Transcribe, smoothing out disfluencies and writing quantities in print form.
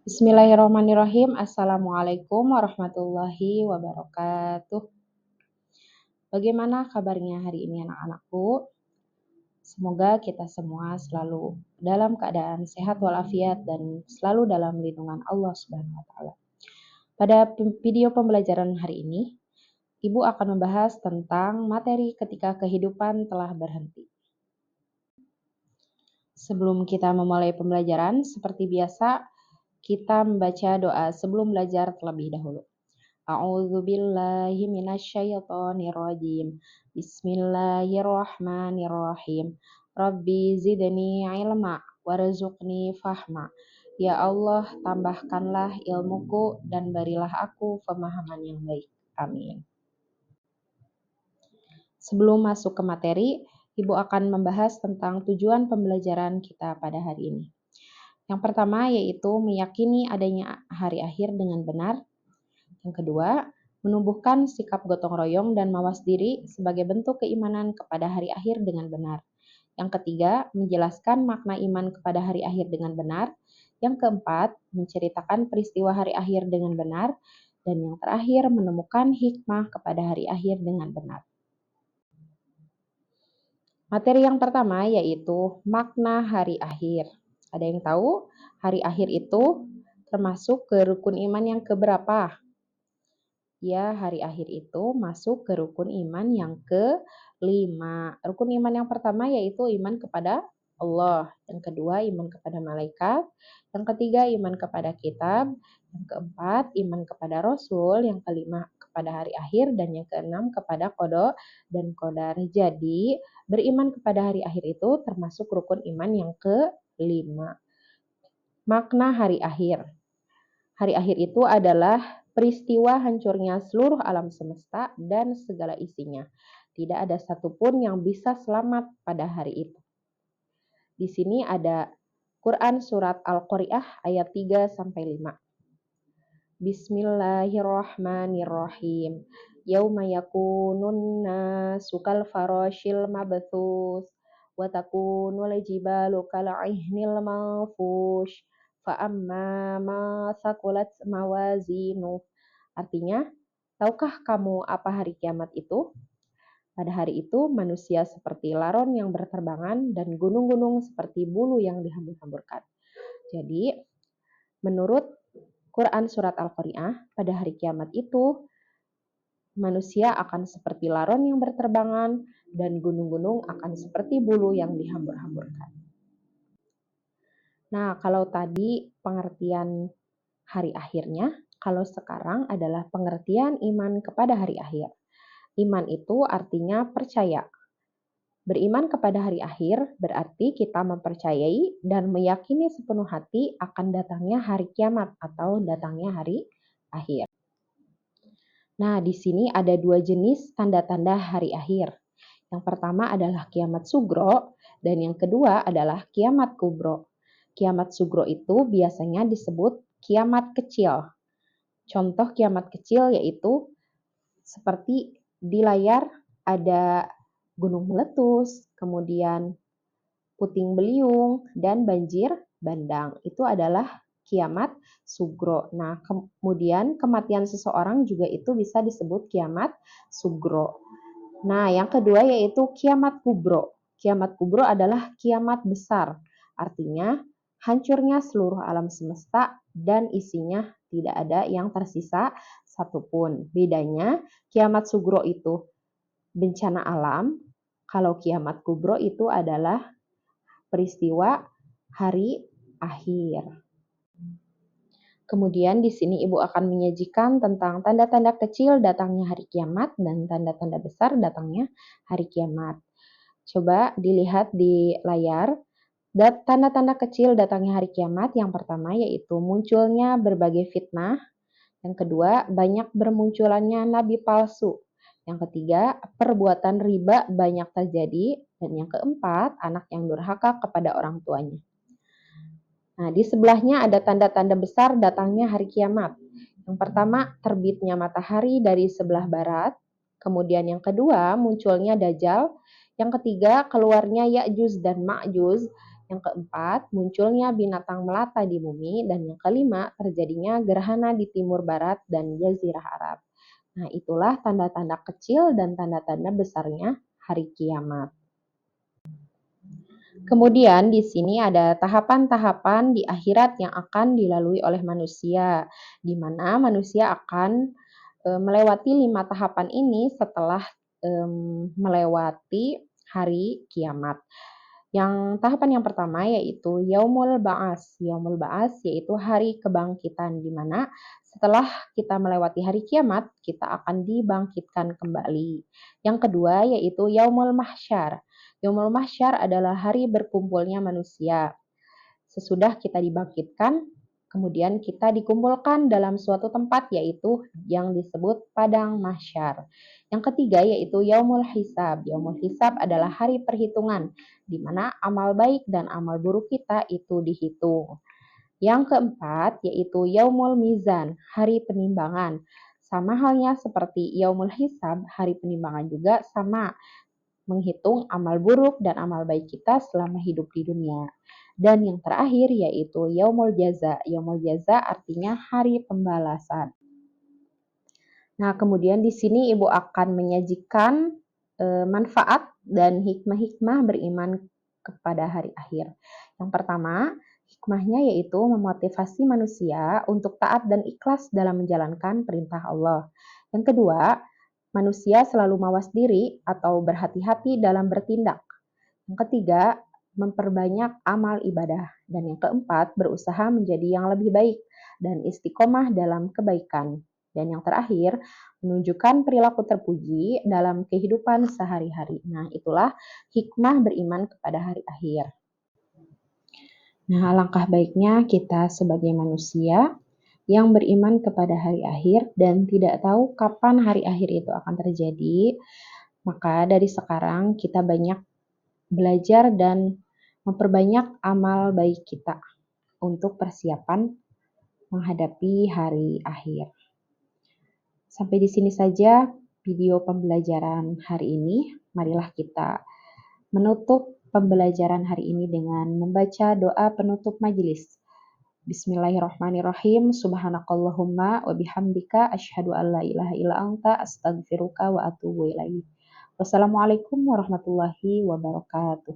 Bismillahirrahmanirrahim. Assalamualaikum warahmatullahi wabarakatuh. Bagaimana kabarnya hari ini anak-anakku? Semoga kita semua selalu dalam keadaan sehat walafiat dan selalu dalam lindungan Allah Subhanahu wa taala. Pada video pembelajaran hari ini, Ibu akan membahas tentang materi ketika kehidupan telah berhenti. Sebelum kita memulai pembelajaran, seperti biasa, kita membaca doa sebelum belajar terlebih dahulu. A'udzu billahi minasyaitonir rajim. Bismillahirrahmanirrahim. Rabbi zidni ilma warzuqni fahma. Ya Allah, tambahkanlah ilmuku dan berilah aku pemahaman yang baik. Amin. Sebelum masuk ke materi, Ibu akan membahas tentang tujuan pembelajaran kita pada hari ini. Yang pertama yaitu meyakini adanya hari akhir dengan benar. Yang kedua, menumbuhkan sikap gotong royong dan mawas diri sebagai bentuk keimanan kepada hari akhir dengan benar. Yang ketiga, menjelaskan makna iman kepada hari akhir dengan benar. Yang keempat, menceritakan peristiwa hari akhir dengan benar. Dan yang terakhir, menemukan hikmah kepada hari akhir dengan benar. Materi yang pertama yaitu makna hari akhir. Ada yang tahu hari akhir itu termasuk ke rukun iman yang keberapa? Ya, hari akhir itu masuk ke rukun iman yang kelima. Rukun iman yang pertama yaitu iman kepada Allah. Yang kedua, iman kepada malaikat. Yang ketiga, iman kepada kitab. Yang keempat, iman kepada Rasul. Yang kelima, kepada hari akhir. Dan yang keenam, kepada qada dan qadar. Jadi, beriman kepada hari akhir itu termasuk rukun iman yang kelima. Makna hari akhir. Hari akhir itu adalah peristiwa hancurnya seluruh alam semesta dan segala isinya. Tidak ada satupun yang bisa selamat pada hari itu. Di sini ada Quran surat Al-Qari'ah ayat 3-5. Bismillahirrahmanirrahim. Yauma yakunun nasu kal farashil mabthus wa takunul jibalu kal ihnil manfush fa amma ma thaqulat mawazinu. Artinya, tahukah kamu apa hari kiamat itu? Pada hari itu manusia seperti laron yang berterbangan dan gunung-gunung seperti bulu yang dihambur-hamburkan. Jadi, menurut Quran surat Al-Qari'ah, pada hari kiamat itu manusia akan seperti laron yang berterbangan dan gunung-gunung akan seperti bulu yang dihambur-hamburkan. Nah, kalau tadi pengertian hari akhirnya, kalau sekarang adalah pengertian iman kepada hari akhir. Iman itu artinya percaya. Beriman kepada hari akhir berarti kita mempercayai dan meyakini sepenuh hati akan datangnya hari kiamat atau datangnya hari akhir. Nah, di sini ada dua jenis tanda-tanda hari akhir. Yang pertama adalah kiamat sugro dan yang kedua adalah kiamat kubro. Kiamat sugro itu biasanya disebut kiamat kecil. Contoh kiamat kecil yaitu seperti di layar ada gunung meletus, kemudian puting beliung, dan banjir bandang. Itu adalah kiamat sugro. Nah, kemudian kematian seseorang juga itu bisa disebut kiamat sugro. Nah, yang kedua yaitu kiamat kubro. Kiamat kubro adalah kiamat besar. Artinya, hancurnya seluruh alam semesta dan isinya tidak ada yang tersisa satupun. Bedanya, kiamat sugro itu bencana alam, kalau kiamat kubro itu adalah peristiwa hari akhir. Kemudian di sini Ibu akan menyajikan tentang tanda-tanda kecil datangnya hari kiamat dan tanda-tanda besar datangnya hari kiamat. Coba dilihat di layar. Tanda-tanda kecil datangnya hari kiamat yang pertama yaitu munculnya berbagai fitnah. Yang kedua, banyak bermunculannya nabi palsu. Yang ketiga, perbuatan riba banyak terjadi. Dan yang keempat, anak yang durhaka kepada orang tuanya. Nah, di sebelahnya ada tanda-tanda besar datangnya hari kiamat. Yang pertama, terbitnya matahari dari sebelah barat. Kemudian yang kedua, munculnya Dajjal. Yang ketiga, keluarnya Ya'juj dan Ma'juj. Yang keempat, munculnya binatang melata di bumi. Dan yang kelima, terjadinya gerhana di timur barat dan Jazirah Arab. Nah, itulah tanda-tanda kecil dan tanda-tanda besarnya hari kiamat. Kemudian di sini ada tahapan-tahapan di akhirat yang akan dilalui oleh manusia, di mana manusia akan melewati 5 tahapan ini setelah melewati hari kiamat. Yang tahapan yang pertama yaitu Yaumul Ba'as. Yaumul Ba'as yaitu hari kebangkitan, di mana setelah kita melewati hari kiamat, kita akan dibangkitkan kembali. Yang kedua yaitu Yaumul Mahsyar. Yaumul Mahsyar adalah hari berkumpulnya manusia. Sesudah kita dibangkitkan, kemudian kita dikumpulkan dalam suatu tempat yaitu yang disebut padang mahsyar. Yang ketiga yaitu Yaumul Hisab. Yaumul Hisab adalah hari perhitungan di mana amal baik dan amal buruk kita itu dihitung. Yang keempat yaitu Yaumul Mizan, hari penimbangan. Sama halnya seperti Yaumul Hisab, hari penimbangan juga sama, menghitung amal buruk dan amal baik kita selama hidup di dunia. Dan yang terakhir yaitu Yaumul Jaza. Yaumul Jaza artinya hari pembalasan. Nah, kemudian di sini Ibu akan menyajikan manfaat dan hikmah-hikmah beriman kepada hari akhir. Yang pertama, hikmahnya yaitu memotivasi manusia untuk taat dan ikhlas dalam menjalankan perintah Allah. Yang kedua, manusia selalu mawas diri atau berhati-hati dalam bertindak. Yang ketiga, memperbanyak amal ibadah. Dan yang keempat, berusaha menjadi yang lebih baik dan istiqomah dalam kebaikan. Dan yang terakhir, menunjukkan perilaku terpuji dalam kehidupan sehari-hari. Nah, itulah hikmah beriman kepada hari akhir. Nah, alangkah baiknya kita sebagai manusia yang beriman kepada hari akhir dan tidak tahu kapan hari akhir itu akan terjadi, maka dari sekarang kita banyak belajar dan memperbanyak amal baik kita untuk persiapan menghadapi hari akhir. Sampai di sini saja video pembelajaran hari ini. Marilah kita menutup pembelajaran hari ini dengan membaca doa penutup majelis. Bismillahirrahmanirrahim. Subhanakallahumma wa bihamdika asyhadu an la ilaha illa anta astaghfiruka wa atubu ilaik. Wassalamualaikum warahmatullahi wabarakatuh.